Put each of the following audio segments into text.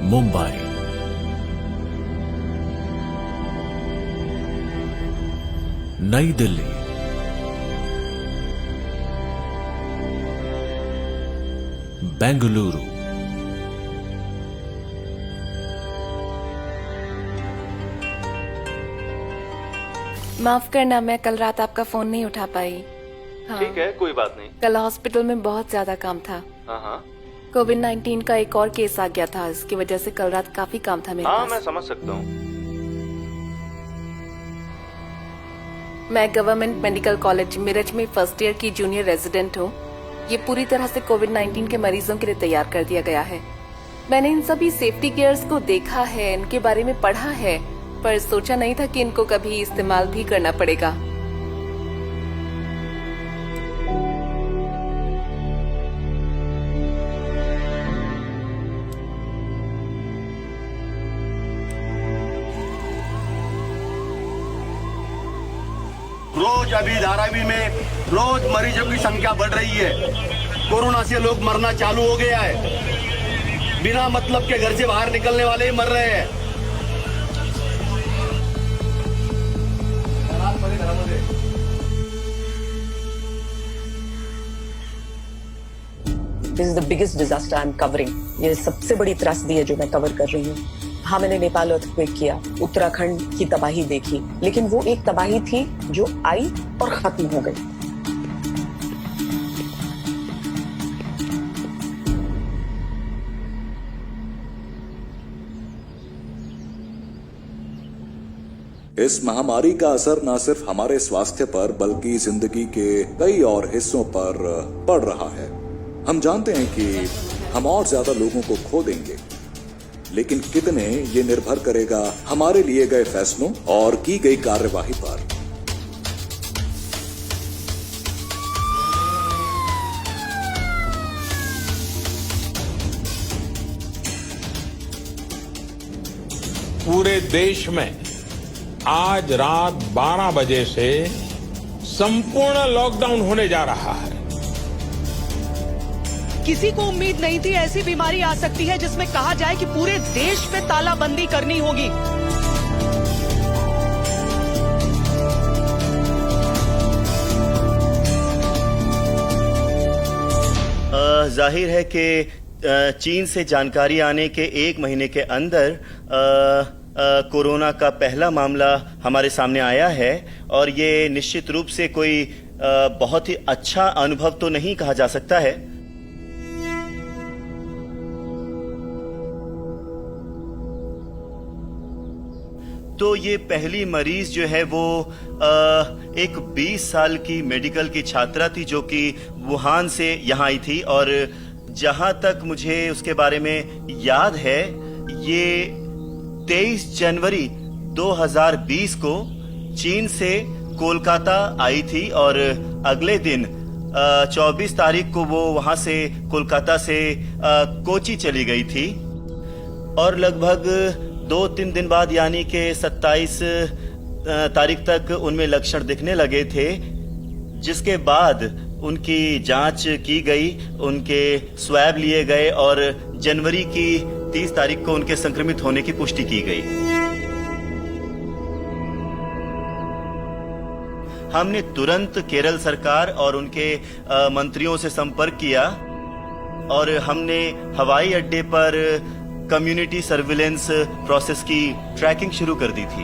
मुंबई, नई दिल्ली, बेंगलुरु, माफ करना, मैं कल रात आपका फोन नहीं उठा पाई। हाँ, ठीक है, कोई बात नहीं। कल हॉस्पिटल में बहुत ज्यादा काम था। हाँ, कोविड-19 का एक और केस आ गया था, इसकी वजह से कल रात काफी काम था मेरे पास। मैं समझ सकता हूँ। मैं गवर्नमेंट मेडिकल कॉलेज मिरज में फर्स्ट ईयर की जूनियर रेजिडेंट हूँ। ये पूरी तरह से कोविड-19 के मरीजों के लिए तैयार कर दिया गया है। मैंने इन सभी सेफ्टी गियर्स को देखा है, इनके बारे में पढ़ा है, पर सोचा नहीं था कि इनको कभी इस्तेमाल भी करना पड़ेगा। रोज अभी धारावी में रोज मरीजों की संख्या बढ़ रही है। कोरोना से लोग मरना चालू हो गया है। बिना मतलब के घर से बाहर निकलने वाले ही मर रहे हैं। This is the biggest disaster I am covering. ये सबसे बड़ी त्रासदी है जो मैं कवर कर रही हूँ। हाँ, मैंने नेपाल अर्थक्वेक किया, उत्तराखंड की तबाही देखी, लेकिन वो एक तबाही थी जो आई और खत्म हो गई। इस महामारी का असर न सिर्फ हमारे स्वास्थ्य पर बल्कि जिंदगी के कई और हिस्सों पर पड़ रहा है। हम जानते हैं कि हम और ज्यादा लोगों को खो देंगे, लेकिन कितने ये निर्भर करेगा हमारे लिए गए फैसलों और की गई कार्यवाही पर। पूरे देश में आज रात 12 बजे से संपूर्ण लॉकडाउन होने जा रहा है। किसी को उम्मीद नहीं थी ऐसी बीमारी आ सकती है जिसमें कहा जाए कि पूरे देश पे तालाबंदी करनी होगी। जाहिर है कि चीन से जानकारी आने के 1 महीने के अंदर कोरोना का पहला मामला हमारे सामने आया है और ये निश्चित रूप से कोई बहुत ही अच्छा अनुभव तो नहीं कहा जा सकता है। तो ये पहली मरीज जो है वो एक 20 साल की मेडिकल की छात्रा थी जो कि वुहान से यहाँ आई थी और जहां तक मुझे उसके बारे में याद है ये 23 जनवरी 2020 को चीन से कोलकाता आई थी और अगले दिन 24 तारीख को वो वहां से कोलकाता से कोची चली गई थी और लगभग 2-3 दिन बाद यानी कि 27 तारीख तक उनमें लक्षण दिखने लगे थे, जिसके बाद उनकी जांच की गई, उनके स्वैब लिए गए और जनवरी की 30 तारीख को उनके संक्रमित होने की पुष्टि की गई। हमने तुरंत केरल सरकार और उनके मंत्रियों से संपर्क किया और हमने हवाई अड्डे पर कम्युनिटी सर्विलेंस प्रोसेस की ट्रैकिंग शुरू कर दी थी।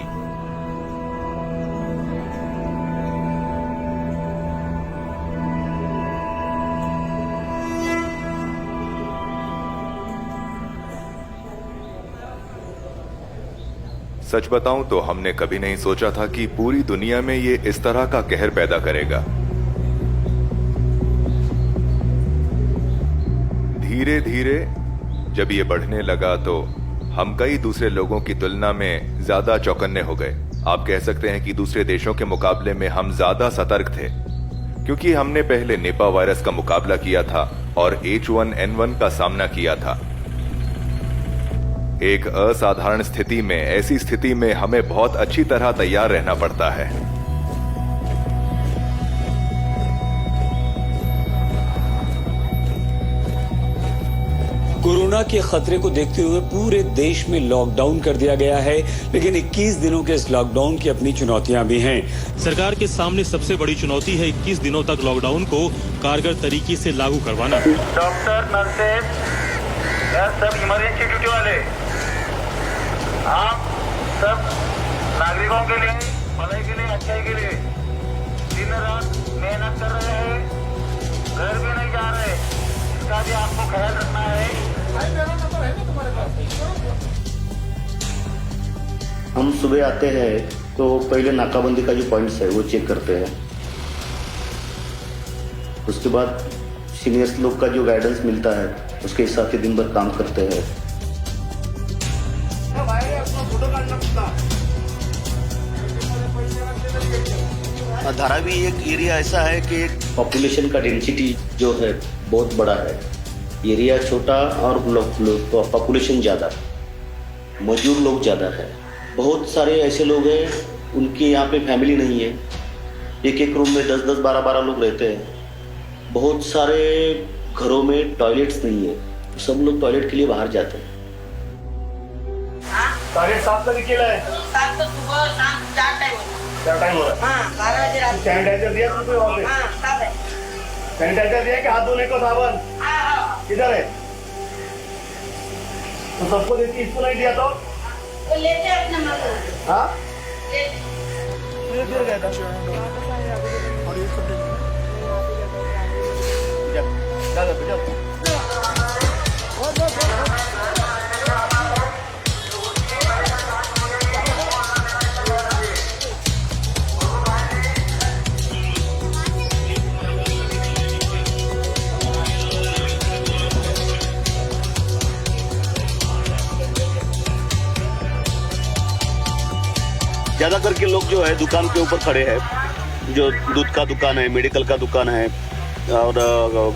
सच बताऊं तो हमने कभी नहीं सोचा था कि पूरी दुनिया में ये इस तरह का कहर पैदा करेगा। धीरे धीरे जब ये बढ़ने लगा तो हम कई दूसरे लोगों की तुलना में ज्यादा चौकन्ने हो गए। आप कह सकते हैं कि दूसरे देशों के मुकाबले में हम ज्यादा सतर्क थे, क्योंकि हमने पहले निपा वायरस का मुकाबला किया था और H1N1 का सामना किया था। एक असाधारण स्थिति में, ऐसी स्थिति में हमें बहुत अच्छी तरह तैयार रहना पड़ता है। कोरोना के खतरे को देखते हुए पूरे देश में लॉकडाउन कर दिया गया है, लेकिन 21 दिनों के इस लॉकडाउन की अपनी चुनौतियां भी हैं। सरकार के सामने सबसे बड़ी चुनौती है 21 दिनों तक लॉकडाउन को कारगर तरीके से लागू करवाना। डॉक्टर, नर्सेज, सब इमरजेंसी ड्यूटी वाले, आप सब नागरिकों के लिए, भलाई के लिए, अच्छाई के लिए दिन रात मेहनत कर रहे हैं, घर भी नहीं जा रहे, इसका भी आपको ख्याल रखना है। हम सुबह आते हैं तो पहले नाकाबंदी का जो पॉइंट्स है वो चेक करते हैं। उसके बाद सीनियर्स लोग का जो गाइडेंस मिलता है उसके हिसाब से दिन भर काम करते हैं। धारावी एक एरिया ऐसा है कि पॉपुलेशन का डेंसिटी जो है बहुत बड़ा है। एरिया छोटा और पॉपुलेशन ज़्यादा, मजदूर लोग ज़्यादा है। बहुत सारे ऐसे लोग हैं उनके यहाँ पे फैमिली नहीं है, एक एक रूम में 10-10, 12-12 लोग रहते हैं। बहुत सारे घरों में टॉयलेट्स नहीं है, सब लोग टॉयलेट के लिए बाहर जाते हैं। टॉयलेट साफ तो निकला है? साफ तो सुबह शाम 4 टाइम हो रहा है। हाँ, 12 बजे रात। सैनिटाइजर दिया तुमको वहाँ पे? हाँ, सब है। सैनिटाइजर दिया कि हाथ धोने को साबुन? हाँ, किधर है? तो सबको देती, इसको नहीं दिया तो? तो लेते हैं अपने मर्जी। हाँ? ज़्यादा करके लोग जो है दुकान के ऊपर खड़े हैं, जो दूध का दुकान है, मेडिकल का दुकान है और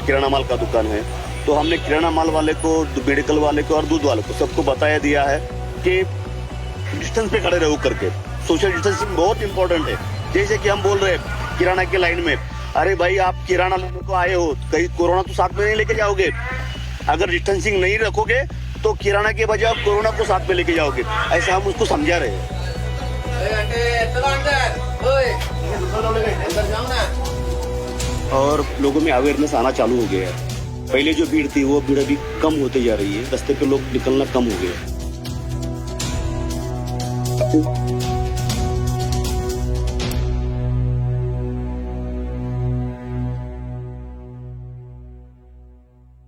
किराना माल का दुकान है। तो हमने किराना माल वाले को, मेडिकल वाले को और दूध वाले को सबको बताया दिया है कि डिस्टेंस पे खड़े रहो करके। सोशल डिस्टेंसिंग बहुत इंपॉर्टेंट है। जैसे कि हम बोल रहे हैं किराना के लाइन में, अरे भाई आप किराना लेने को आए हो, कहीं कोरोना तो साथ में नहीं लेके जाओगे। अगर डिस्टेंसिंग नहीं रखोगे तो किराना के बजाय आप कोरोना को साथ में लेके जाओगे। ऐसा हम उसको समझा रहे हैं। और लोगों में अवेयरनेस आना चालू हो गया है। पहले जो भीड़ थी वो भीड़ अभी कम होते जा रही है, रास्ते पे लोग निकलना कम हो गया।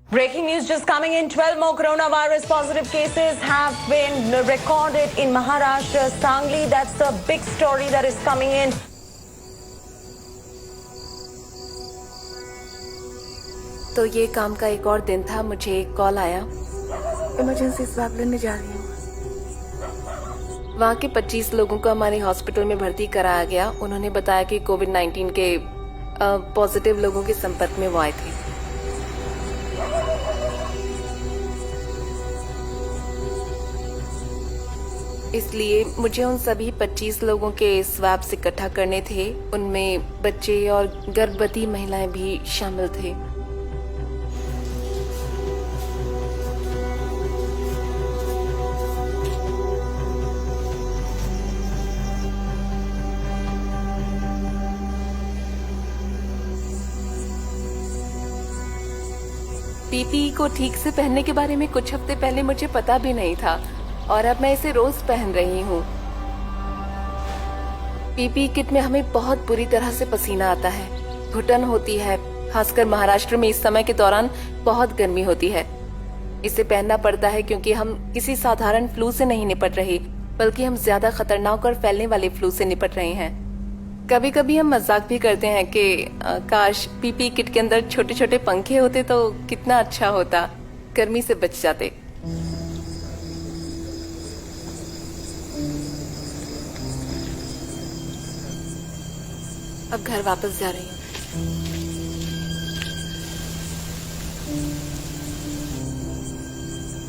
Breaking news just coming in. 12 more coronavirus positive cases have been recorded in Maharashtra, Sangli. That's the big story that is coming in. तो ये काम का एक और दिन था, मुझे एक कॉल आया, इमरजेंसी स्वाब लेने जा रही हूँ। वहाँ के 25 लोगों को हमारे हॉस्पिटल में भर्ती कराया गया। उन्होंने बताया कि कोविड-19 के पॉजिटिव लोगों के संपर्क में वो आए थे। इसलिए मुझे उन सभी 25 लोगों के स्वैब्स इकट्ठा करने थे। उनमें बच्चे और गर्भवती महिलाएं भी शामिल थे। पीपीई को ठीक से पहनने के बारे में कुछ हफ्ते पहले मुझे पता भी नहीं था और अब मैं इसे रोज पहन रही हूँ। पीपीई किट में हमें बहुत बुरी तरह से पसीना आता है, घुटन होती है, खासकर महाराष्ट्र में इस समय के दौरान बहुत गर्मी होती है। इसे पहनना पड़ता है क्योंकि हम किसी साधारण फ्लू से नहीं निपट रहे, बल्कि हम ज्यादा खतरनाक और फैलने वाले फ्लू से निपट रहे हैं। कभी कभी हम मजाक भी करते हैं कि काश पीपी किट के अंदर छोटे छोटे पंखे होते तो कितना अच्छा होता, गर्मी से बच जाते। अब घर वापस जा रही हूँ।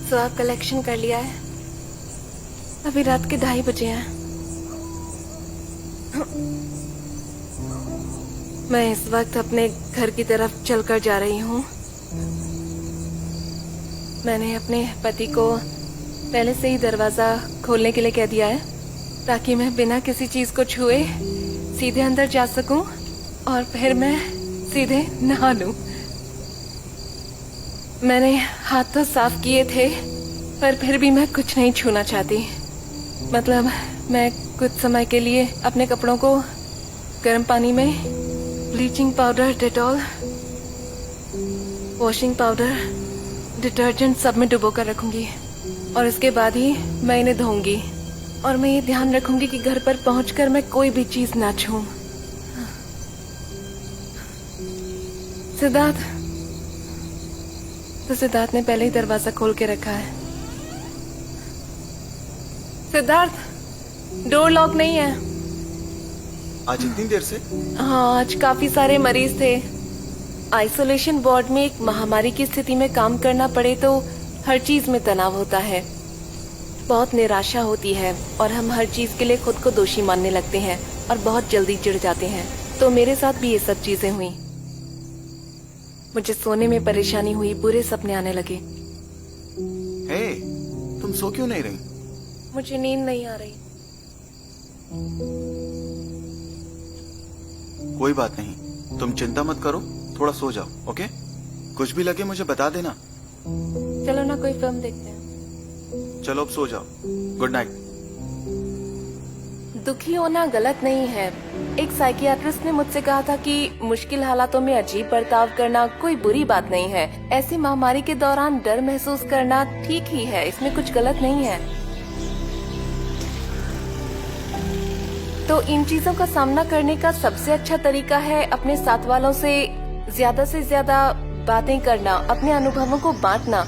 स्वाब कलेक्शन कर लिया है। अभी रात के 2:30 बजे हैं। मैं इस वक्त अपने घर की तरफ चलकर जा रही हूँ। मैंने अपने पति को पहले से ही दरवाजा खोलने के लिए कह दिया है ताकि मैं बिना किसी चीज को छुए सीधे अंदर जा सकूं और फिर मैं सीधे नहा लूं। मैंने हाथ तो साफ किए थे पर फिर भी मैं कुछ नहीं छूना चाहती। मतलब मैं कुछ समय के लिए अपने कपड़ों को गर्म पानी में bleaching powder, Dettol, washing powder, detergent सब में डुबो कर रखूंगी और इसके बाद ही मैं इन्हें धोऊंगी। और मैं ये ध्यान रखूंगी कि घर पर पहुंचकर मैं कोई भी चीज ना छूऊं। सिद्धार्थ, तो सिद्धार्थ ने पहले ही दरवाजा खोल के रखा है। सिद्धार्थ, डोर लॉक नहीं है। आज इतनी देर से? हाँ, आज काफी सारे मरीज थे। आइसोलेशन वार्ड में एक महामारी की स्थिति में काम करना पड़े तो हर चीज में तनाव होता है, बहुत निराशा होती है और हम हर चीज के लिए खुद को दोषी मानने लगते हैं और बहुत जल्दी चिढ़ जाते हैं। तो मेरे साथ भी ये सब चीजें हुई। मुझे सोने में परेशानी हुई, बुरे सपने आने लगे। हे, तुम सो क्यों नहीं रही? मुझे नींद नहीं आ रही। कोई बात नहीं, तुम चिंता मत करो, थोड़ा सो जाओ, ओके? कुछ भी लगे मुझे बता देना। चलो ना कोई फिल्म देखते हैं। चलो अब सो जाओ, गुड नाइट। दुखी होना गलत नहीं है। एक साइकियाट्रिस्ट ने मुझसे कहा था कि मुश्किल हालातों में अजीब बर्ताव करना कोई बुरी बात नहीं है। ऐसी महामारी के दौरान डर महसूस करना ठीक ही है, इसमें कुछ गलत नहीं है। तो इन चीजों का सामना करने का सबसे अच्छा तरीका है अपने साथ वालों से ज्यादा बातें करना, अपने अनुभवों को बांटना।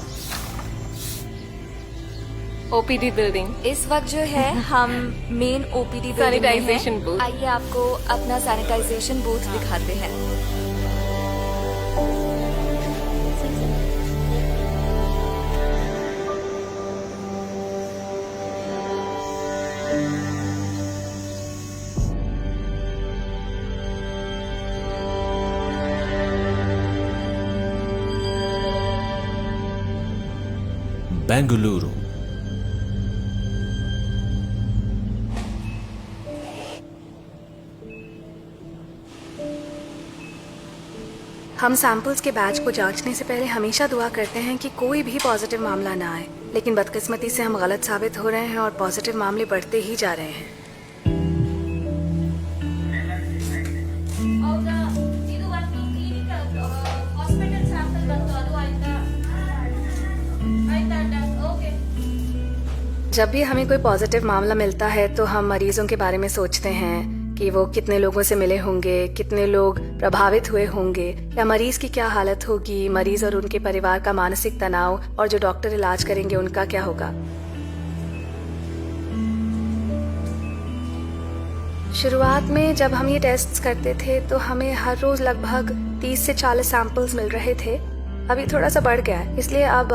OPD building. इस वक्त जो है हम मेन ओपीडी बिल्डिंग में सैनिटाइजेशन हैं। बूथ। आइए आपको अपना सैनिटाइजेशन बूथ दिखाते हैं। बेंगलुरु। हम सैंपल्स के बैच को जांचने से पहले हमेशा दुआ करते हैं कि कोई भी पॉजिटिव मामला ना आए, लेकिन बदकिस्मती से हम गलत साबित हो रहे हैं और पॉजिटिव मामले बढ़ते ही जा रहे हैं। जब भी हमें कोई पॉजिटिव मामला मिलता है तो हम मरीजों के बारे में सोचते हैं कि वो कितने लोगों से मिले होंगे, कितने लोग प्रभावित हुए होंगे, या मरीज की क्या हालत होगी, मरीज और उनके परिवार का मानसिक तनाव, और जो डॉक्टर इलाज करेंगे उनका क्या होगा। शुरुआत में जब हम ये टेस्ट्स करते थे तो हमें हर रोज लगभग 30 से 40 सैंपल्स मिल रहे थे। अभी थोड़ा सा बढ़ गया है, इसलिए अब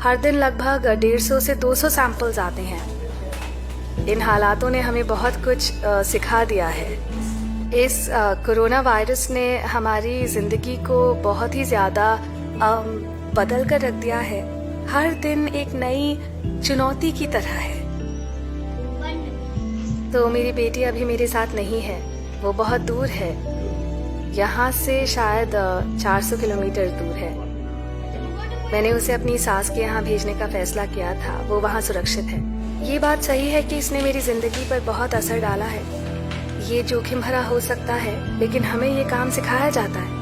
हर दिन लगभग 150 से 200 सैंपल्स आते हैं। इन हालातों ने हमें बहुत कुछ सिखा दिया है। इस कोरोना वायरस ने हमारी जिंदगी को बहुत ही ज्यादा बदल कर रख दिया है। हर दिन एक नई चुनौती की तरह है। तो मेरी बेटी अभी मेरे साथ नहीं है, वो बहुत दूर है, यहाँ से शायद 400 किलोमीटर दूर है। मैंने उसे अपनी सास के यहाँ भेजने का फैसला किया था, वो वहाँ सुरक्षित है। ये बात सही है कि इसने मेरी जिंदगी पर बहुत असर डाला है। ये जोखिम भरा हो सकता है, लेकिन हमें ये काम सिखाया जाता है।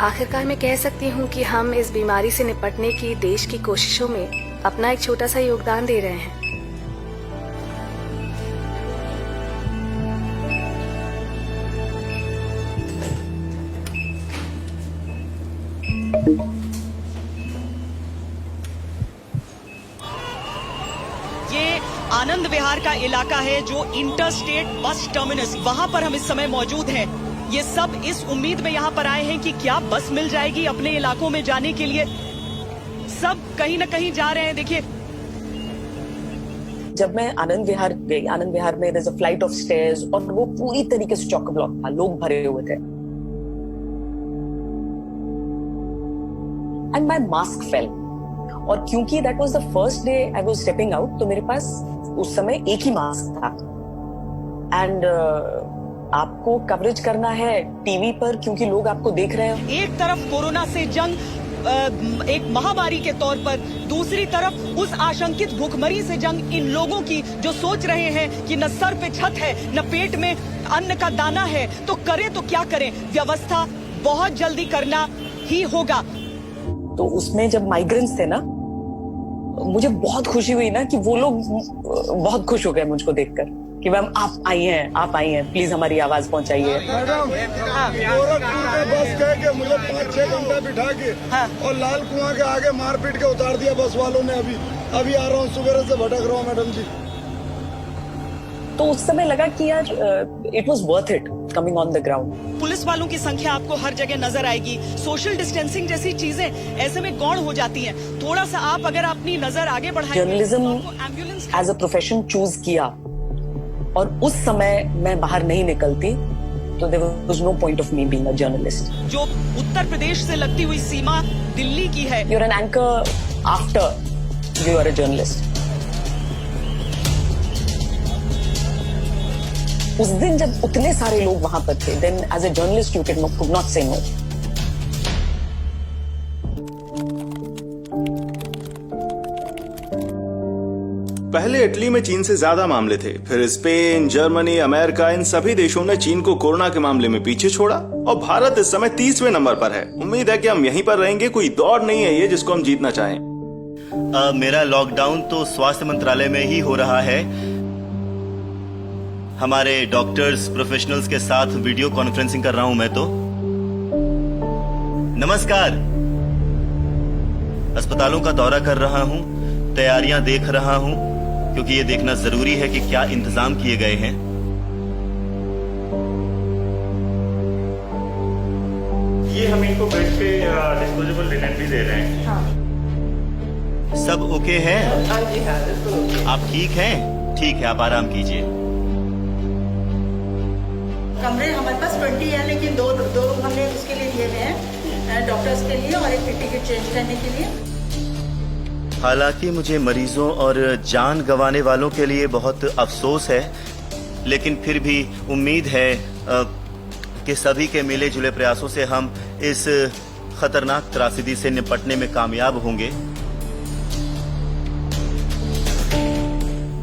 आखिरकार मैं कह सकती हूँ कि हम इस बीमारी से निपटने की देश की कोशिशों में अपना एक छोटा सा योगदान दे रहे हैं। ये आनंद विहार का इलाका है जो इंटर स्टेट बस टर्मिनस, वहां पर हम इस समय मौजूद हैं। ये सब इस उम्मीद में यहाँ पर आए हैं कि क्या बस मिल जाएगी अपने इलाकों में जाने के लिए। सब कहीं न कहीं जा रहे हैं। देखिए, जब मैं आनंद विहार गई, आनंद विहार में there's a flight of stairs और वो पूरी तरीके से चॉक ब्लॉक था, लोग भरे हुए थे। And my mask fell. और क्योंकि that was the first day I was stepping out, तो मेरे पास उस समय एक ही मास्क था। And आपको कवरेज करना है टीवी पर क्योंकि लोग आपको देख रहे हैं। एक तरफ कोरोना से जंग एक महामारी के तौर पर, दूसरी तरफ उस आशंकित भूखमरी से जंग इन लोगों की जो सोच रहे हैं कि न सर पे छत है न पेट में अन्न का दाना है, तो करें तो क्या करें। व्यवस्था बहुत जल्दी करना ही होगा। तो उसमें जब माइग्रेंट्स थे ना, मुझे बहुत खुशी हुई ना कि वो लोग बहुत खुश हो गए मुझको देखकर कि मैम आप आई हैं, प्लीज हमारी आवाज पहुंचाइए। मैडम, गोरखपुर में बस कह के मुझे 5-6 घंटा बिठा के और लाल कुआं के आगे मारपीट के उतार दिया बस वालों ने। अभी आ रहा हूँ, सुबह से भटक रहा हूँ मैडम जी। तो उस समय लगा कि यार it was worth it coming on the ground. Police वालों की संख्या आपको हर जगह नजर आएगी। सोशल डिस्टेंसिंग जैसी चीजें ऐसे में गौण हो जाती हैं। थोड़ा सा आप अगर अपनी नजर आगे बढ़ाएंगे। Journalism as a profession choose किया और उस समय मैं बाहर नहीं निकलती तो there was no point of me being a journalist. जो उत्तर प्रदेश से लगती हुई सीमा दिल्ली की है। You are an anchor after you are a journalist. उस दिन जब उतने सारे लोग वहां पर थे, then as a journalist you could not say no. पहले इटली में चीन से ज्यादा मामले थे, फिर स्पेन, जर्मनी, अमेरिका, इन सभी देशों ने चीन को कोरोना के मामले में पीछे छोड़ा और भारत इस समय 30वें नंबर पर है। उम्मीद है कि हम यहीं पर रहेंगे। कोई दौड़ नहीं है ये जिसको हम जीतना चाहें। मेरा लॉकडाउन तो स्वास्थ्य मंत्रालय में ही हो रहा है। हमारे डॉक्टर्स, प्रोफेशनल्स के साथ वीडियो कॉन्फ्रेंसिंग कर रहा हूं मैं तो। नमस्कार। अस्पतालों का दौरा कर रहा हूं, तैयारियां देख रहा हूं, क्योंकि ये देखना जरूरी है कि क्या इंतजाम किए गए हैं। ये हम इनको बेड पे डिस्पोजेबल लिनेन भी दे रहे हैं। हाँ। सब ओके है? हाँ जी, हाँ। आप ठीक हैं? ठीक है, आप आराम कीजिए। कमरे हमारे पास 20 है, लेकिन दो रूम हमने उसके लिए दिए हुए हैं, डॉक्टर्स के लिए और एक पीटी किट चेंज करने के लिए। हालांकि मुझे मरीजों और जान गंवाने वालों के लिए बहुत अफसोस है, लेकिन फिर भी उम्मीद है कि सभी के मिले जुले प्रयासों से हम इस खतरनाक त्रासदी से निपटने में कामयाब होंगे।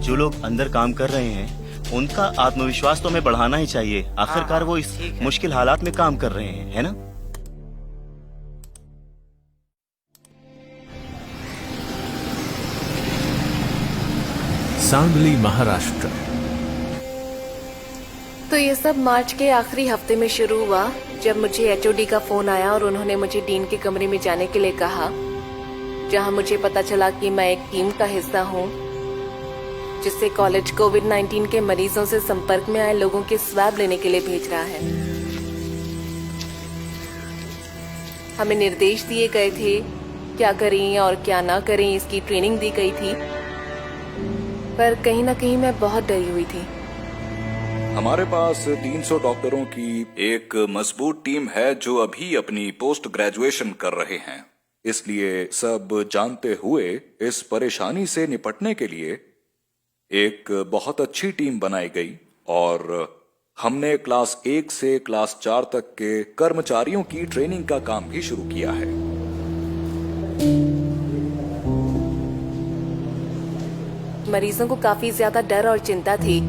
जो लोग अंदर काम कर रहे हैं उनका आत्मविश्वास तो हमें बढ़ाना ही चाहिए। आखिरकार वो इस मुश्किल हालात में काम कर रहे हैं, है ना? सांगली, महाराष्ट्र। तो ये सब मार्च के आखिरी हफ्ते में शुरू हुआ, जब मुझे एचओडी का फोन आया और उन्होंने मुझे डीन के कमरे में जाने के लिए कहा, जहां मुझे पता चला कि मैं एक टीम का हिस्सा हूं जिससे कॉलेज कोविड-19 के मरीजों से संपर्क में आए लोगों के स्वैब लेने के लिए भेज रहा है। हमें निर्देश दिए गए थे क्या करें और क्या ना करें, इसकी ट्रेनिंग दी गई थी, पर कहीं ना कहीं मैं बहुत डरी हुई थी। हमारे पास 300 डॉक्टरों की एक मजबूत टीम है जो अभी अपनी पोस्ट ग्रेजुएशन कर रहे हैं। इसलिए सब जानते हुए इस परेशानी से निपटने के लिए एक बहुत अच्छी टीम बनाई गई और हमने क्लास 1 से क्लास 4 तक के कर्मचारियों की ट्रेनिंग का काम भी शुरू किया है। मरीजों को काफी ज्यादा डर और चिंता थी,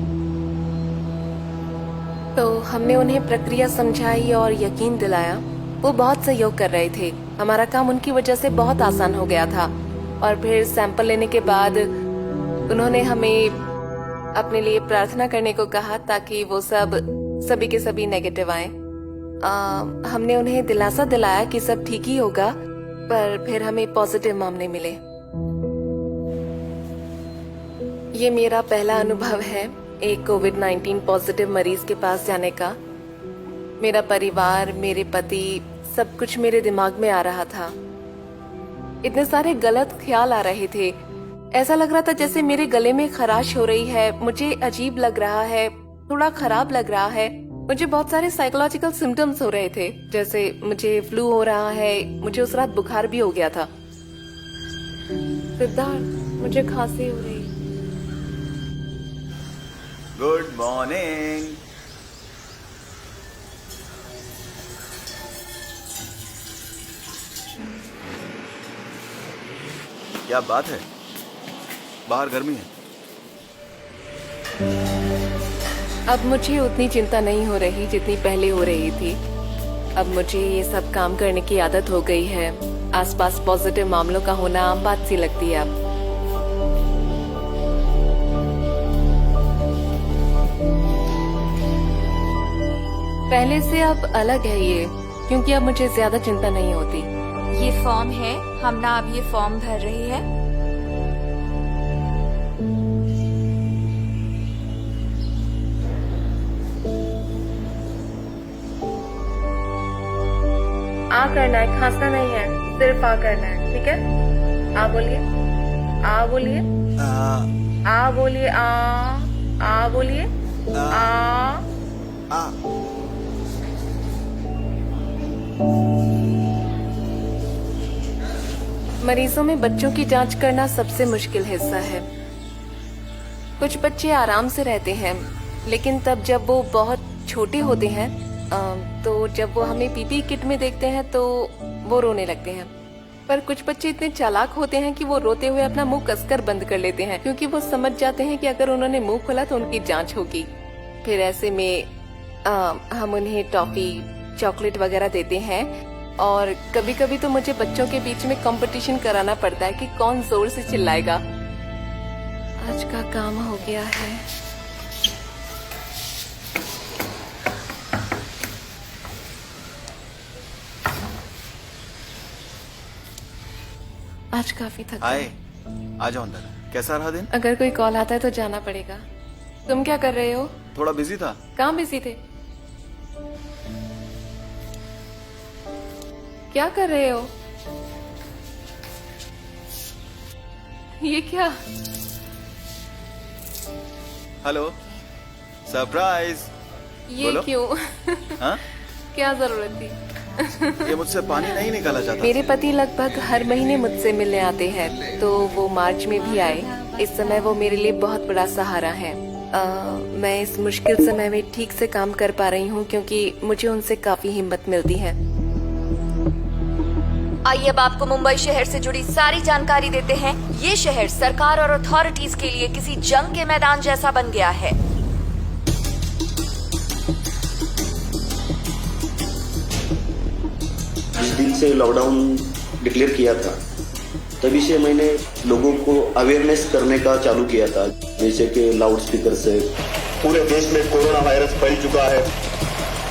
तो हमने उन्हें प्रक्रिया समझाई और यकीन दिलाया वो बहुत सहयोग कर रहे थे। हमारा काम उनकी वजह से बहुत आसान हो गया था। और फिर सैंपल लेने के बाद उन्होंने हमें अपने लिए प्रार्थना करने को कहा ताकि वो सभी के सभी नेगेटिव आए। हमने उन्हें दिलासा दिलाया कि सब ठीक ही होगा, पर फिर हमें पॉजिटिव मामले मिले। ये मेरा पहला अनुभव है एक कोविड-19 पॉजिटिव मरीज के पास जाने का। मेरा परिवार, मेरे पति, सब कुछ मेरे दिमाग में आ रहा था। इतने सारे गलत ख्याल आ रहे थे। ऐसा लग रहा था जैसे मेरे गले में खराश हो रही है, मुझे अजीब लग रहा है, थोड़ा खराब लग रहा है। मुझे बहुत सारे साइकोलॉजिकल सिम्टम्स हो रहे थे, जैसे मुझे फ्लू हो रहा है, मुझे उस रात बुखार भी हो गया था। सिद्धार्थ, मुझे खांसी हो रही। Good morning. क्या बात है, बाहर गर्मी है। अब मुझे उतनी चिंता नहीं हो रही जितनी पहले हो रही थी। अब मुझे ये सब काम करने की आदत हो गई है। आसपास पॉजिटिव मामलों का होना आम बात सी लगती है अब। पहले से अब अलग है ये, क्योंकि अब मुझे ज्यादा चिंता नहीं होती। ये फॉर्म है, हम ना अब ये फॉर्म भर रही है। आ करना है, खांसना नहीं है, सिर्फ आ करना है, ठीक है? आ बोलिए, आ बोलिए, आ बोलिए, आ बोलिए, आ। मरीजों में बच्चों की जांच करना सबसे मुश्किल हिस्सा है। कुछ बच्चे आराम से रहते हैं, लेकिन तब जब वो बहुत छोटे होते हैं तो जब वो हमें पीपी किट में देखते हैं तो वो रोने लगते हैं। पर कुछ बच्चे इतने चालाक होते हैं कि वो रोते हुए अपना मुंह कसकर बंद कर लेते हैं, क्योंकि वो समझ जाते हैं कि अगर उन्होंने मुंह खोला तो उनकी जांच होगी। फिर ऐसे में हम उन्हें टॉफी, चॉकलेट वगैरह देते हैं। और कभी कभी तो मुझे बच्चों के बीच में कंपटीशन कराना पड़ता है कि कौन जोर से चिल्लाएगा। आज का काम हो गया है। आज काफी थक आए, आ जाओ अंदर। कैसा रहा दिन? अगर कोई कॉल आता है तो जाना पड़ेगा। तुम क्या कर रहे हो? थोड़ा बिजी था। कहाँ बिजी थे? क्या कर रहे हो? ये क्या? Hello, surprise. ये बोलो। क्यों? हाँ? क्या जरूरत थी? ये मुझसे पानी नहीं निकाला जाता। मेरे पति लगभग हर महीने मुझसे मिलने आते हैं, तो वो मार्च में भी आए। इस समय वो मेरे लिए बहुत बड़ा सहारा है। मैं इस मुश्किल समय में ठीक से काम कर पा रही हूँ, क्योंकि मुझे उनसे काफी हिम्मत मिलती है। आइए अब आपको मुंबई शहर से जुड़ी सारी जानकारी देते हैं। ये शहर सरकार और अथॉरिटीज के लिए किसी जंग के मैदान जैसा बन गया है। जिस दिन से लॉकडाउन डिक्लेयर किया था, तभी से मैंने लोगों को अवेयरनेस करने का चालू किया था, जैसे कि लाउड स्पीकर से। पूरे देश में कोरोना वायरस फैल चुका है,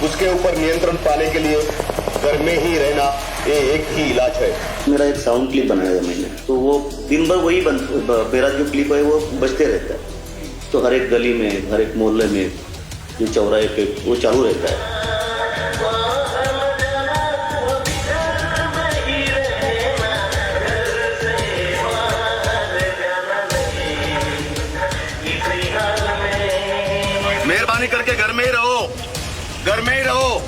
उसके ऊपर नियंत्रण पाने के लिए घर में ही रहना ये एक ही इलाज है। मेरा एक साउंड क्लिप बनाया मैंने, तो वो दिन भर वही मेरा जो क्लिप है वो बजते रहता है। तो हर एक गली में, हर एक मोहल्ले में, जो चौराहे पे, वो चालू रहता है। मेहरबानी करके घर में ही रहो, घर में ही रहो।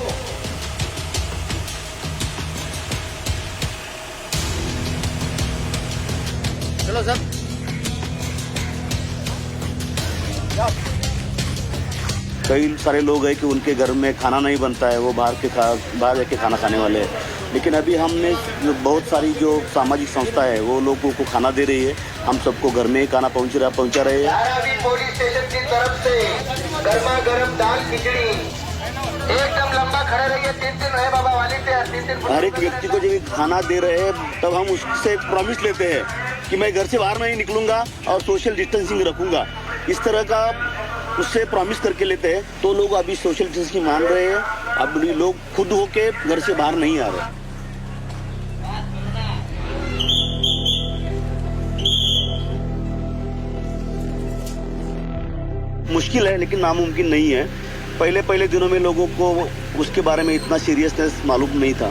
चलो सर। कई सारे लोग हैं कि उनके घर में खाना नहीं बनता है, वो बाहर जाके खाना खाने वाले हैं। लेकिन अभी हमने जो बहुत सारी जो सामाजिक संस्था है वो लोगों को खाना दे रही है। हम सबको घर में ही खाना पहुंचा रहे हैं। पुलिस स्टेशन की तरफ से गर्मा गर्म दाल खिचड़ी एकदम लंबा खड़े रहिए, 3-3 रहे बाबा वाली से 3-3। हर एक व्यक्ति को जब ये खाना दे रहे हैं तब हम उससे एक प्रॉमिस लेते हैं कि मैं घर से बाहर नहीं निकलूंगा और सोशल डिस्टेंसिंग रखूंगा। इस तरह का उससे प्रॉमिस करके लेते हैं तो लोग अभी सोशल डिस्टेंसिंग मान रहे हैं। अब लोग खुद होके घर से बाहर नहीं आ रहे। मुश्किल है लेकिन नामुमकिन नहीं है। पहले दिनों में लोगों को उसके बारे में इतना सीरियसनेस मालूम नहीं था।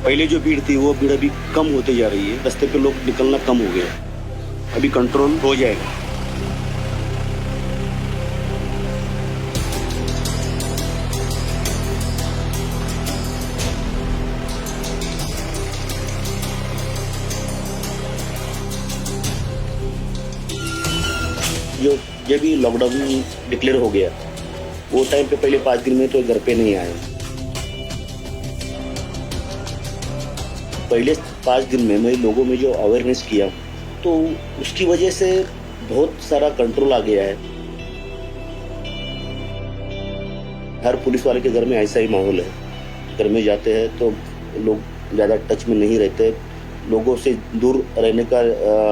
पहले जो भीड़ थी वो भीड़ अभी कम होते जा रही है। रास्ते पे लोग निकलना कम हो गया, अभी कंट्रोल हो जाएगा। जब भी लॉकडाउन डिक्लेयर हो गया वो टाइम पे पहले 5 दिन में तो घर पे नहीं आए। पहले 5 दिन में मैं लोगों में जो अवेयरनेस किया तो उसकी वजह से बहुत सारा कंट्रोल आ गया है। हर पुलिस वाले के घर में ऐसा ही माहौल है। घर में जाते हैं तो लोग ज़्यादा टच में नहीं रहते, लोगों से दूर रहने का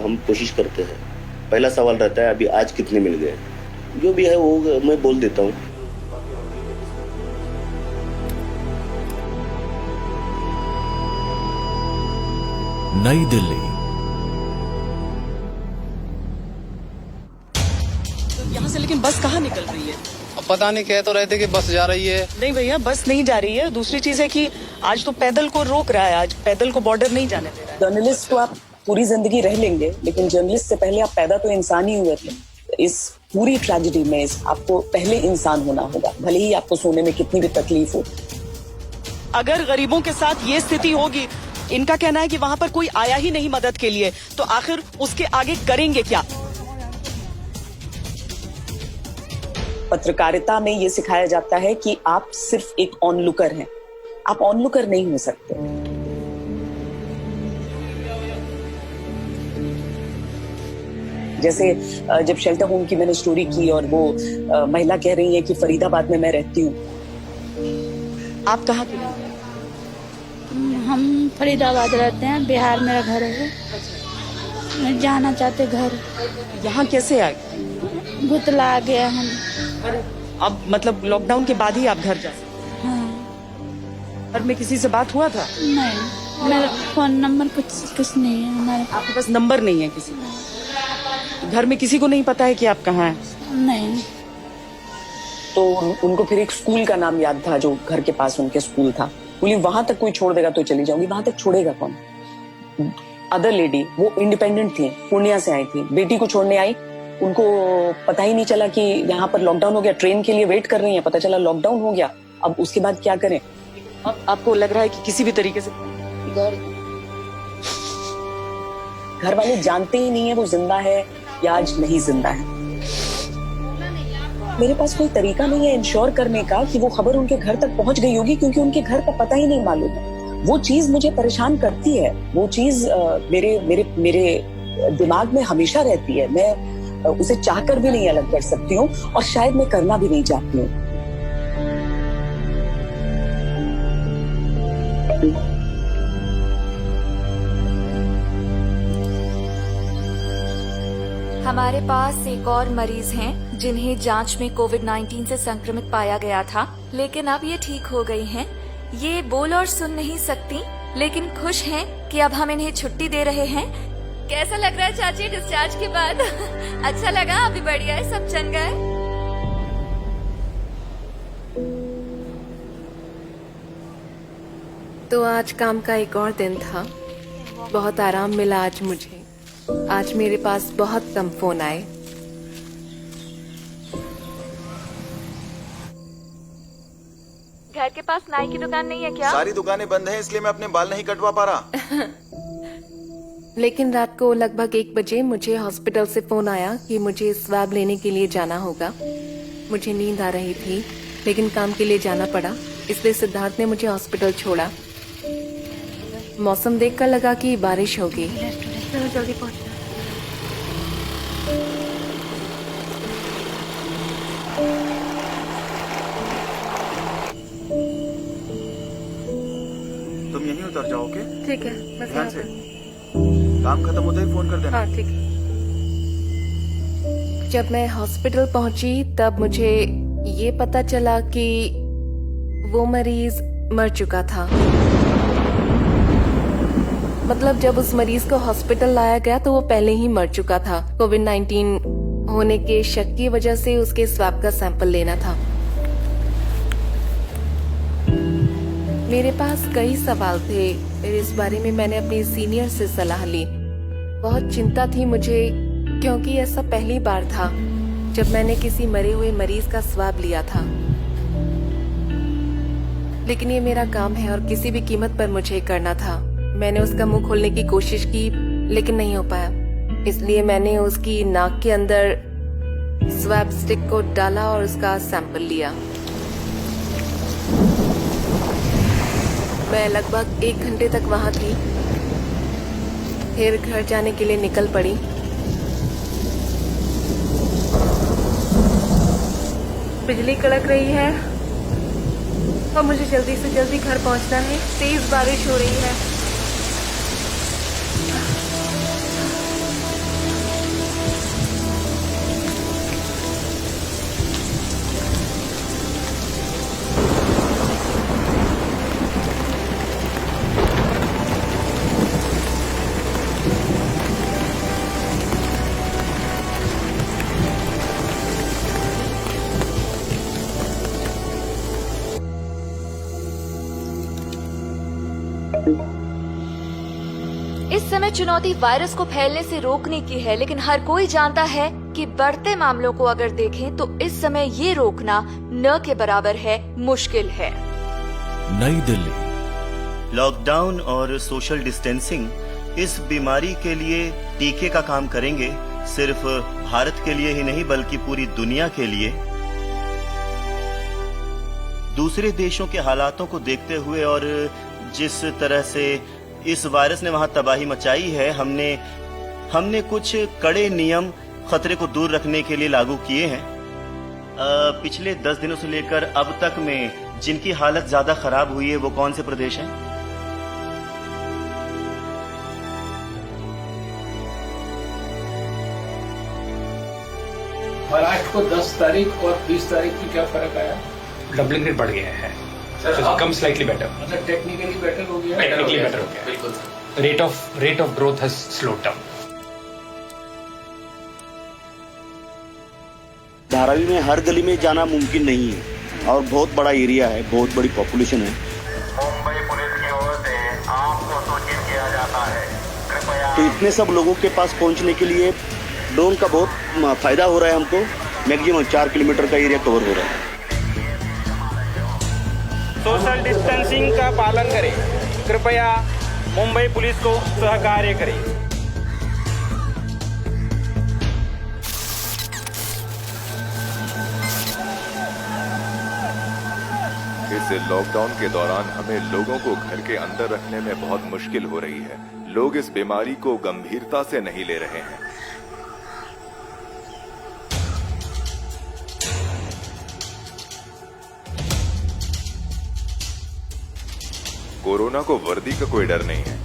हम कोशिश करते हैं। पहला सवाल रहता है अभी आज कितने मिल गए, जो भी है वो मैं बोल देता हूँ। नई दिल्ली। यहाँ से लेकिन बस कहाँ निकल रही है? अब पता नहीं, कह तो रहे थे कि बस जा रही है। नहीं भैया, बस नहीं जा रही है। दूसरी चीज है कि आज तो पैदल को रोक रहा है, आज पैदल को बॉर्डर नहीं जाने दे रहा है। जर्नलिस्ट तो आप पूरी जिंदगी रह लेंगे, लेकिन जर्नलिस्ट से पहले आप पैदा तो इंसान ही हुए थे। इस पूरी ट्रेजेडी में आपको पहले इंसान होना होगा, भले ही आपको सोने में कितनी भी तकलीफ हो। अगर गरीबों के साथ ये स्थिति होगी, इनका कहना है कि वहाँ पर कोई आया ही नहीं मदद के लिए, तो आखिर उसके आगे करेंगे क्या? पत्रकारिता में ये सिखाया जाता है कि आप सिर्फ एक ऑनलुकर हैं, आप ऑनलुकर नहीं हो सकते। जैसे जब शेल्टर होम की मैंने स्टोरी की और वो महिला कह रही है कि फरीदाबाद में मैं रहती हूँ। आप कहाँ के? हम फरीदाबाद रहते हैं, बिहार मेरा घर है। मैं जाना चाहते घर। यहाँ कैसे आए? गुतला आ गया हम। अब मतलब लॉकडाउन के बाद ही आप घर जा सकते? हाँ। घर में किसी से बात हुआ था? नहीं, मेरा फोन नंबर कुछ नहीं है हमारे। आपके पास नंबर नहीं है किसी का? घर में किसी को नहीं पता है कि आप कहाँ हैं? नहीं। तो उनको फिर एक स्कूल का नाम याद था जो घर के पास उनके स्कूल था। बोली वहां तक कोई छोड़ देगा तो चली जाऊंगी। वहां तक छोड़ेगा कौन? अदर लेडी, वो इंडिपेंडेंट थी, पूर्णिया से आई थी, बेटी को छोड़ने आई। उनको पता ही नहीं चला कि यहाँ पर लॉकडाउन हो गया। ट्रेन के लिए वेट कर रही है, पता चला लॉकडाउन हो गया। अब उसके बाद क्या करें? अब आपको लग रहा है कि किसी भी तरीके से घर वाले जानते ही नहीं है वो जिंदा है या आज नहीं जिंदा है। मेरे पास कोई तरीका नहीं है इंश्योर करने का कि वो खबर उनके घर तक पहुंच गई होगी, क्योंकि उनके घर का पता ही नहीं मालूम है। वो चीज मुझे परेशान करती है, वो चीज मेरे मेरे मेरे दिमाग में हमेशा रहती है। मैं उसे चाहकर भी नहीं अलग कर सकती हूँ और शायद मैं करना भी नहीं चाहती हूँ। हमारे पास एक और मरीज हैं जिन्हें जांच में कोविड-19 से संक्रमित पाया गया था, लेकिन अब ये ठीक हो गई हैं। ये बोल और सुन नहीं सकती, लेकिन खुश हैं कि अब हम इन्हें छुट्टी दे रहे हैं। कैसा लग रहा है चाची डिस्चार्ज के बाद? अच्छा लगा? अभी बढ़िया है, सब चल गए? तो आज काम का एक और दिन था। बहुत आराम मिला आज मुझे। आज मेरे पास बहुत कम फोन आए। घर के पास नाई की दुकान नहीं है क्या? सारी दुकानें बंद हैं, इसलिए मैं अपने बाल नहीं कटवा पा रहा। लेकिन रात को लगभग 1 बजे मुझे हॉस्पिटल से फोन आया कि मुझे स्वैब लेने के लिए जाना होगा। मुझे नींद आ रही थी, लेकिन काम के लिए जाना पड़ा, इसलिए सिद्धार्थ ने मुझे हॉस्पिटल छोड़ा। मौसम देखकर लगा कि बारिश होगी। जल्दी पहुंच। उतर जाओ, ओके? ठीक है, बस ध्यान यहाँ से। पे। काम खत्म होते ही फोन कर देना। हाँ ठीक है। जब मैं हॉस्पिटल पहुंची तब मुझे ये पता चला कि वो मरीज मर चुका था। मतलब जब उस मरीज को हॉस्पिटल लाया गया तो वो पहले ही मर चुका था। कोविड-19 होने के शक की वजह से उसके स्वैब का सैंपल लेना था। मेरे पास कई सवाल थे, फिर इस बारे में मैंने अपने सीनियर से सलाह ली। बहुत चिंता थी मुझे, क्योंकि ऐसा पहली बार था जब मैंने किसी मरे हुए मरीज का स्वाब लिया था। लेकिन ये मेरा काम है और किसी भी कीमत पर मुझे करना था। मैंने उसका मुंह खोलने की कोशिश की, लेकिन नहीं हो पाया। इसलिए मैंने उसकी नाक के अंदर स्वैब स्टिक को डाला और उसका सैंपल लिया। मैं लगभग 1 घंटे तक वहां थी, फिर घर जाने के लिए निकल पड़ी। बिजली कड़क रही है और मुझे जल्दी से जल्दी घर पहुंचना है। तेज बारिश हो रही है। इस समय चुनौती वायरस को फैलने से रोकने की है, लेकिन हर कोई जानता है कि बढ़ते मामलों को अगर देखें तो इस समय ये रोकना न के बराबर है, मुश्किल है। नई दिल्ली। लॉकडाउन और सोशल डिस्टेंसिंग इस बीमारी के लिए टीके का काम करेंगे, सिर्फ भारत के लिए ही नहीं बल्कि पूरी दुनिया के लिए। दूसरे देशों के हालातों को देखते हुए और जिस तरह से इस वायरस ने वहां तबाही मचाई है, हमने कुछ कड़े नियम खतरे को दूर रखने के लिए लागू किए हैं। पिछले 10 दिनों से लेकर अब तक में जिनकी हालत ज्यादा खराब हुई है वो कौन से प्रदेश हैं? महाराष्ट्र को 10 तारीख और 20 तारीख की क्या फर्क आया? डबलिंग रेट बढ़ गया है, कम स्लाइटली बेटर, मतलब टेक्निकली बेटर हो गया, टेक्निकली बेटर हो गया, बिल्कुल। Rate of growth has slowed down. Dharavi में हर गली में जाना मुमकिन नहीं है और बहुत बड़ा एरिया है, बहुत बड़ी पॉपुलेशन है, मुंबई पुलिस की ओर से आपको सूचित किया जाता है, कृपया। तो इतने सब लोगों के पास पहुंचने के लिए ड्रोन का बहुत फायदा हो रहा है हमको। मैक्सिमम 4 किलोमीटर का एरिया कवर हो रहा है। सोशल डिस्टेंसिंग का पालन करें, कृपया मुंबई पुलिस को सहकार्य करें। इस लॉकडाउन के दौरान हमें लोगों को घर के अंदर रखने में बहुत मुश्किल हो रही है। लोग इस बीमारी को गंभीरता से नहीं ले रहे हैं। कोरोना को वर्दी का कोई डर नहीं है,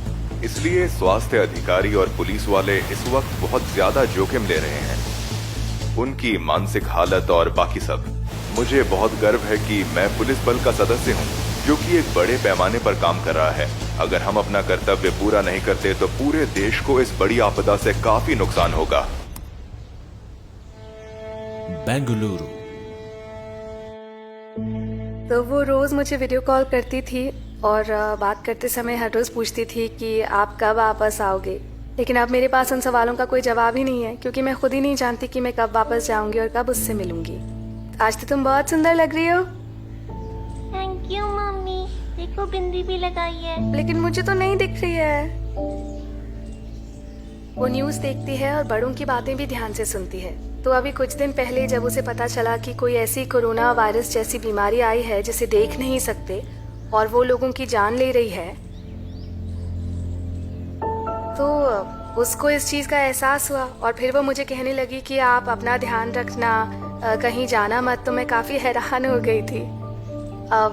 इसलिए स्वास्थ्य अधिकारी और पुलिस वाले इस वक्त बहुत ज्यादा जोखिम ले रहे हैं। उनकी मानसिक हालत और बाकी सब। मुझे बहुत गर्व है कि मैं पुलिस बल का सदस्य हूं, जो कि एक बड़े पैमाने पर काम कर रहा है। अगर हम अपना कर्तव्य पूरा नहीं करते तो पूरे देश को इस बड़ी आपदा से काफी नुकसान होगा। बेंगलुरु। तो वो रोज मुझे वीडियो कॉल करती थी और बात करते समय हर रोज पूछती थी कि आप कब वापस आओगे। लेकिन अब मेरे पास उन सवालों का कोई जवाब ही नहीं है, क्योंकि मैं खुद ही नहीं जानती कि मैं कब वापस जाऊंगी और कब उससे मिलूंगी। आज तो तुम बहुत सुंदर लग रही हो। थैंक यू मम्मी, देखो बिंदी भी लगाई है। लेकिन मुझे तो नहीं दिख रही है। वो न्यूज देखती है और बड़ों की बातें भी ध्यान से सुनती है। तो अभी कुछ दिन पहले जब उसे पता चला कि कोई ऐसी कोरोना वायरस जैसी बीमारी आई है जिसे देख नहीं सकते और वो लोगों की जान ले रही है, तो उसको इस चीज का एहसास हुआ और फिर वो मुझे कहने लगी कि आप अपना ध्यान रखना, कहीं जाना मत। तो मैं काफी हैरान हो गई थी। अब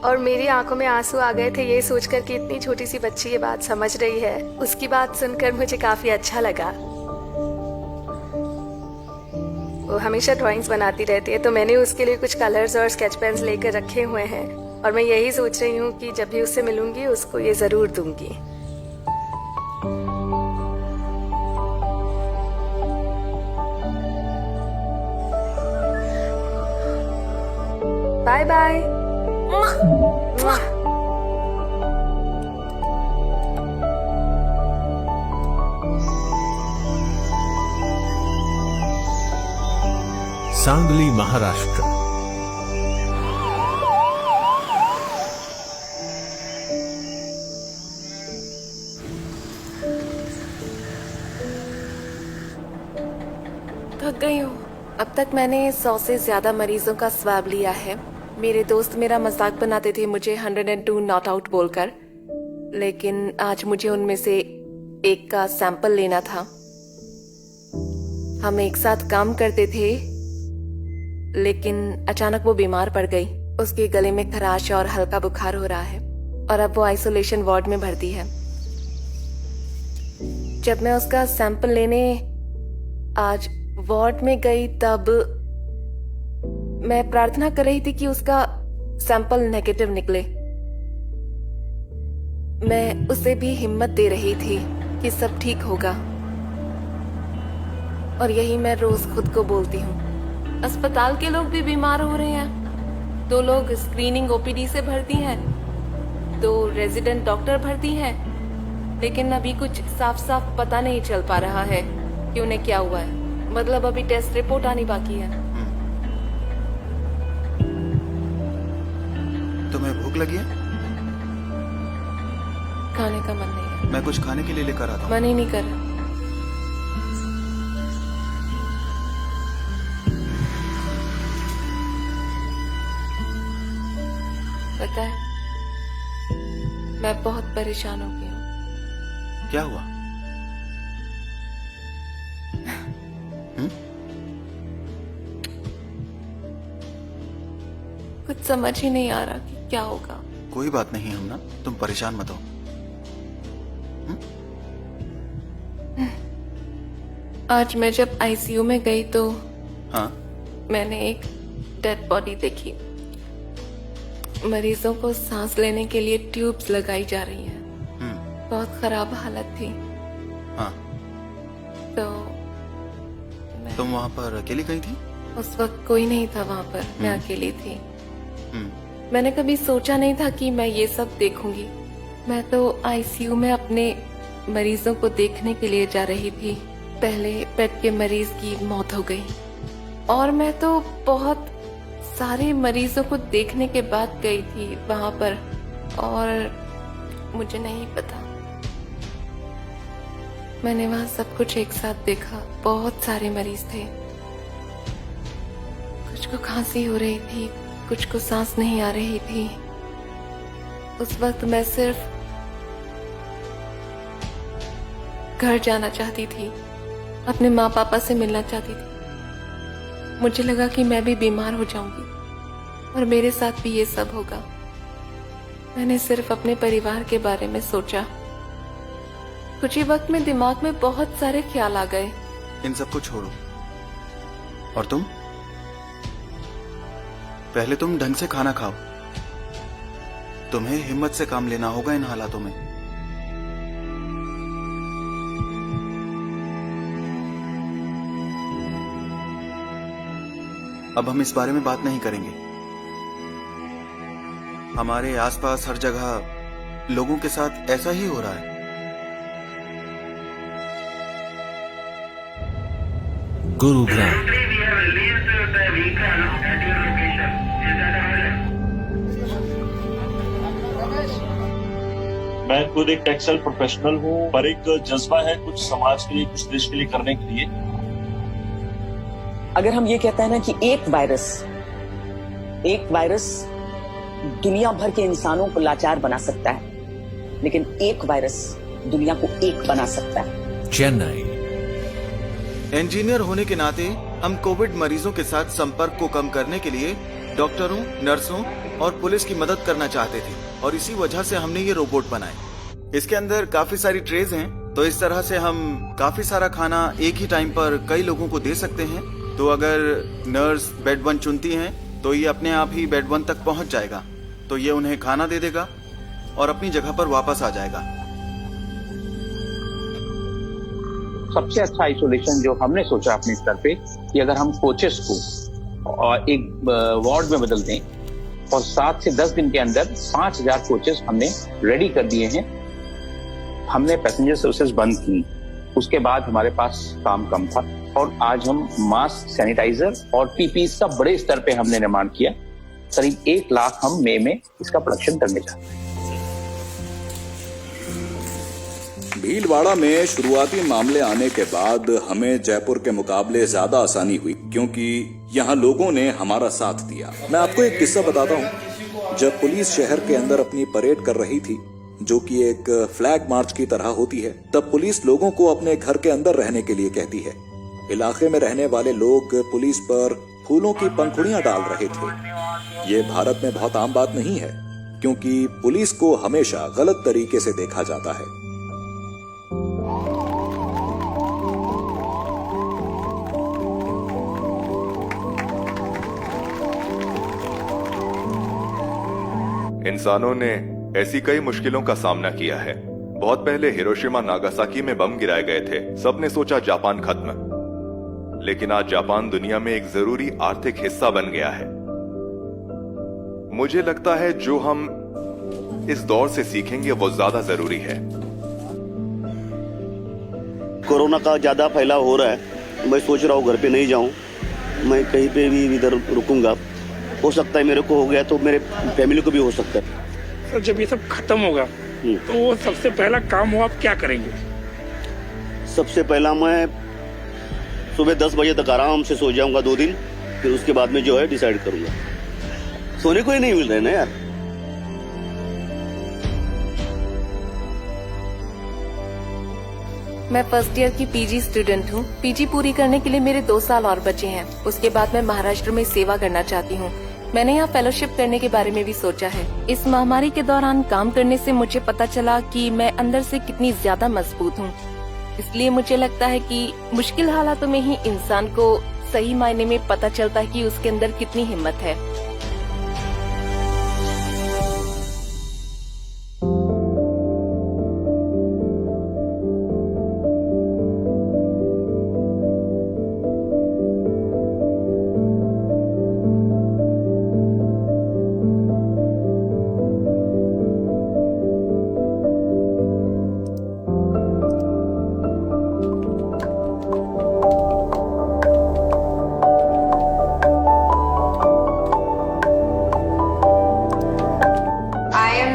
और मेरी आंखों में आंसू आ गए थे ये सोचकर कि इतनी छोटी सी बच्ची ये बात समझ रही है। उसकी बात सुनकर मुझे काफी अच्छा लगा। वो हमेशा ड्राइंग्स बनाती रहती है, तो मैंने उसके लिए कुछ कलर्स और स्केच पेन्स लेकर रखे हुए हैं और मैं यही सोच रही हूँ कि जब भी उससे मिलूंगी उसको ये जरूर दूंगी। Bye bye. सांगली, महाराष्ट्र। थक गई हूँ। अब तक मैंने 100 से ज्यादा मरीजों का स्वाब लिया है। मेरे दोस्त मेरा मजाक बनाते थे मुझे 102 नॉट आउट बोलकर, लेकिन आज मुझे उनमें से एक का सैंपल लेना था। हम एक साथ काम करते थे, लेकिन अचानक वो बीमार पड़ गई। उसके गले में खराश और हल्का बुखार हो रहा है और अब वो आइसोलेशन वार्ड में भर्ती है। जब मैं उसका सैंपल लेने आज वार्ड में गई तब मैं प्रार्थना कर रही थी कि उसका सैंपल नेगेटिव निकले। मैं उसे भी हिम्मत दे रही थी कि सब ठीक होगा, और यही मैं रोज खुद को बोलती हूँ। अस्पताल के लोग भी बीमार हो रहे हैं। 2 लोग स्क्रीनिंग ओपीडी से भर्ती हैं, 2 रेजिडेंट डॉक्टर भर्ती हैं, लेकिन अभी कुछ साफ साफ पता नहीं चल पा रहा है कि उन्हें क्या हुआ है। मतलब अभी टेस्ट रिपोर्ट आनी बाकी है। तुम्हें भूख लगी है? खाने का मन नहीं है। मैं कुछ खाने के लिए लेकर आता हूँ। मन ही नहीं कर रहा। पता है, मैं बहुत परेशान हो गई हूँ। क्या हुआ? कुछ समझ ही नहीं आ रहा कि क्या होगा। कोई बात नहीं हम ना, तुम परेशान मत हो। आज मैं जब आईसीयू में गई तो हाँ? मैंने एक डेड बॉडी देखी। मरीजों को सांस लेने के लिए ट्यूब्स लगाई जा रही हैं। बहुत खराब हालत थी। हाँ। तो तुम वहाँ पर अकेली गई थी? उस वक्त कोई नहीं था वहाँ पर, मैं अकेली थी। मैंने कभी सोचा नहीं था कि मैं ये सब देखूंगी। मैं तो आईसीयू में अपने मरीजों को देखने के लिए जा रही थी। पहले पेट के मरीज की मौत हो गई और मैं तो बहुत सारे मरीजों को देखने के बाद गई थी वहां पर, और मुझे नहीं पता। मैंने वहां सब कुछ एक साथ देखा। बहुत सारे मरीज थे। कुछ को खांसी हो रही थी, कुछ को सांस नहीं आ रही थी। उस वक्त मैं सिर्फ घर जाना चाहती थी, अपने माँ पापा से मिलना चाहती थी। मुझे लगा कि मैं भी बीमार हो जाऊंगी और मेरे साथ भी ये सब होगा। मैंने सिर्फ अपने परिवार के बारे में सोचा। कुछ ही वक्त में दिमाग में बहुत सारे ख्याल आ गए। इन सबको छोड़ो और तुम पहले तुम ढंग से खाना खाओ। तुम्हें हिम्मत से काम लेना होगा इन हालातों में। अब हम इस बारे में बात नहीं करेंगे। हमारे आसपास हर जगह लोगों के साथ ऐसा ही हो रहा है। गुरुग्राम। मैं खुद एक टेक्सटाइल प्रोफेशनल हूँ, पर एक जज्बा है कुछ समाज के लिए, कुछ देश के लिए करने के लिए। अगर हम ये कहते हैं ना कि एक वायरस दुनिया भर के इंसानों को लाचार बना सकता है, लेकिन एक वायरस दुनिया को एक बना सकता है। चेन्नई। इंजीनियर होने के नाते हम कोविड मरीजों के साथ संपर्क को कम करने के लिए डॉक्टरों, नर्सों और पुलिस की मदद करना चाहते थे और इसी वजह से हमने ये रोबोट बनाए। इसके अंदर काफी सारी ट्रेज हैं, तो इस तरह से हम काफी सारा खाना एक ही टाइम पर कई लोगों को दे सकते हैं। तो अगर नर्स बेड 1 चुनती हैं तो ये अपने आप ही बेड 1 तक पहुंच जाएगा, तो ये उन्हें खाना दे देगा और अपनी जगह पर वापस आ जाएगा। सबसे अच्छा आइसोलेशन जो हमने सोचा अपने स्तर पे कि अगर हम कोचेस को एक वार्ड में बदल दें और 7 से 10 दिन के अंदर 5000 कोचेस हमने रेडी कर दिए हैं। हमने पैसेंजर सर्विसेज बंद की, उसके बाद हमारे पास काम कम था और आज हम मास्क, सैनिटाइजर और पीपीई का बड़े स्तर पे हमने निर्माण किया। करीब 1 लाख हम मई में इसका प्रोडक्शन करने चाहते हैं। भीलवाड़ा में शुरुआती मामले आने के बाद हमें जयपुर के मुकाबले ज्यादा आसानी हुई, क्योंकि यहाँ लोगों ने हमारा साथ दिया। मैं आपको एक किस्सा बताता हूँ। जब पुलिस शहर के अंदर अपनी परेड कर रही थी, जो कि एक फ्लैग मार्च की तरह होती है, तब पुलिस लोगों को अपने घर के अंदर रहने के लिए कहती है। इलाके में रहने वाले लोग पुलिस पर फूलों की पंखुड़ियां डाल रहे थे। ये भारत में बहुत आम बात नहीं है, क्योंकि पुलिस को हमेशा गलत तरीके से देखा जाता है। इंसानों ने ऐसी कई मुश्किलों का सामना किया है। बहुत पहले हिरोशिमा नागासाकी में बम गिराए गए थे। सबने सोचा जापान खत्म, लेकिन आज जापान दुनिया में एक जरूरी आर्थिक हिस्सा बन गया है। मुझे लगता है जो हम इस दौर से सीखेंगे वो ज्यादा जरूरी है। कोरोना का ज्यादा फैलाव हो रहा है। मैं सोच रहा हूँ घर पे नहीं जाऊं, मैं कहीं पे भी इधर रुकूंगा। हो सकता है मेरे को हो गया तो मेरे फैमिली को भी हो सकता है। सर, जब ये सब खत्म होगा तो वो सबसे पहला काम हो आप क्या करेंगे? सबसे पहला मैं सुबह 10 बजे तक आराम से सो जाऊंगा 2 दिन, फिर उसके बाद में जो है डिसाइड करूंगा। सोने को ही नहीं मिल रहा है ना यार। मैं फर्स्ट ईयर की पीजी स्टूडेंट हूँ। पीजी पूरी करने के लिए मेरे 2 साल और बचे हैं। उसके बाद मैं महाराष्ट्र में सेवा करना चाहती हूँ। मैंने यहाँ फेलोशिप करने के बारे में भी सोचा है। इस महामारी के दौरान काम करने से मुझे पता चला कि मैं अंदर से कितनी ज्यादा मजबूत हूँ। इसलिए मुझे लगता है कि मुश्किल हालातों में ही इंसान को सही मायने में पता चलता है कि उसके अंदर कितनी हिम्मत है।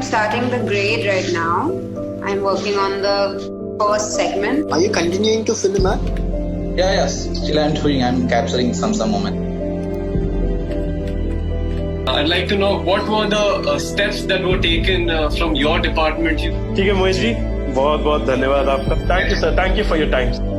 Starting the grade right now. I'm working on the first segment. Are you continuing to film that? Yeah, yes. Still I'm capturing some moment. I'd like to know what were the steps that were taken from your department. ठीक है मोहित जी, बहुत बहुत धन्यवाद आपका। Thank you sir, thank you for your time.